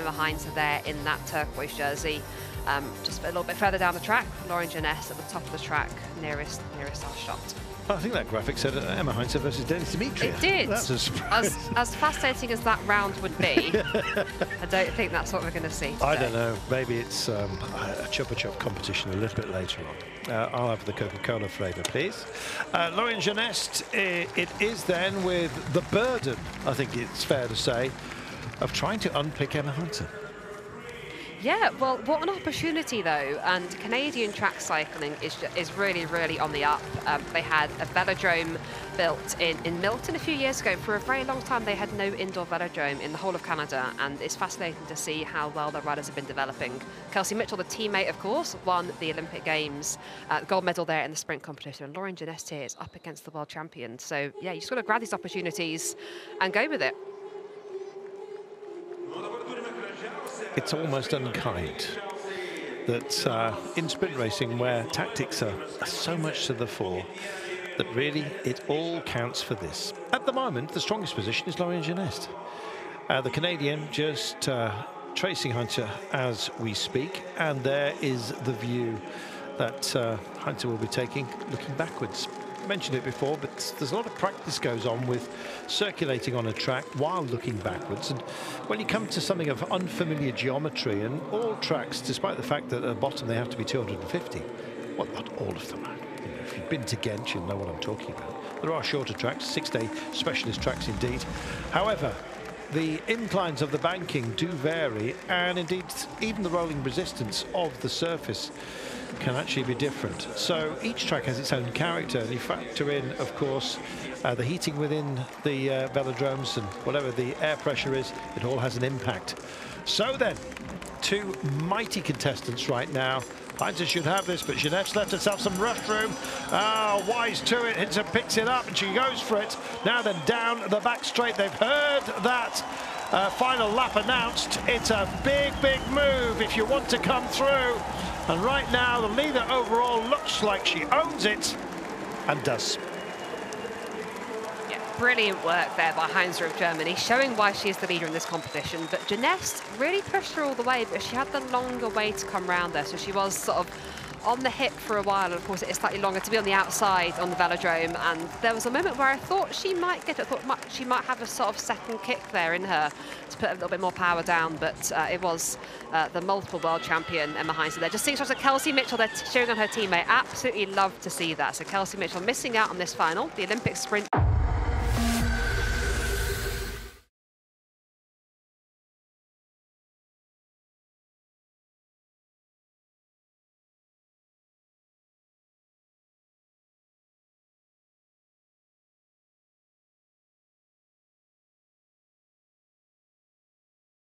Emma Hinze there in that turquoise jersey. Just a little bit further down the track, Lauren Jeunesse at the top of the track, nearest our shot. I think that graphic said Emma Hinze versus Dennis Dimitri. It did. That's a surprise. As fascinating as that round would be, I don't think that's what we're going to see today. I don't know. Maybe it's a Chupa Chup competition a little bit later on. I'll have the Coca-Cola flavour, please. Lauren Jeunesse, it is then with the burden, I think it's fair to say, of trying to unpick Emma Hinze. Yeah, well, what an opportunity, though. And Canadian track cycling is really, really on the up. They had a velodrome built in Milton a few years ago. For a very long time, they had no indoor velodrome in the whole of Canada, and it's fascinating to see how well their riders have been developing. Kelsey Mitchell, the teammate, of course, won the Olympic Games, gold medal there in the sprint competition. And Lauren Jeunesse here is up against the world champion. So, yeah, you just got to grab these opportunities and go with it. It's almost unkind that in sprint racing, where tactics are so much to the fore, that really it all counts for this. At the moment, the strongest position is Lauren Jeunesse. The Canadian just tracing Hinze as we speak, and there is the view that Hinze will be taking, looking backwards. Mentioned it before, but there's a lot of practice goes on with circulating on a track while looking backwards, and when you come to something of unfamiliar geometry, and all tracks, despite the fact that at the bottom they have to be 250, well, not all of them are. You know, if you've been to Ghent, you'll know what I'm talking about. There are shorter tracks, 6-day specialist tracks indeed. However, the inclines of the banking do vary, and indeed even the rolling resistance of the surface can actually be different. So each track has its own character, and you factor in, of course, the heating within the velodromes, and whatever the air pressure is, it all has an impact. So then, two mighty contestants right now. Hinze should have this, but Jeunesse left herself some rush room. Wise to it. Hinze picks it up and she goes for it. Now then, down the back straight. They've heard that final lap announced. It's a big, big move if you want to come through. And right now, the leader overall looks like she owns it, and does. Yeah, brilliant work there by Hinze of Germany, showing why she is the leader in this competition. But Jeunesse really pushed her all the way, but she had the longer way to come round there. So she was sort of on the hip for a while, and of course it is slightly longer to be on the outside on the velodrome. And there was a moment where I thought she might get it, I thought she might have a sort of second kick there in her to put a little bit more power down, but it was the multiple world champion Emma Hinze there. Just seeing sort of Kelsey Mitchell there cheering on her teammate. Absolutely love to see that. So Kelsey Mitchell missing out on this final, the Olympic sprint.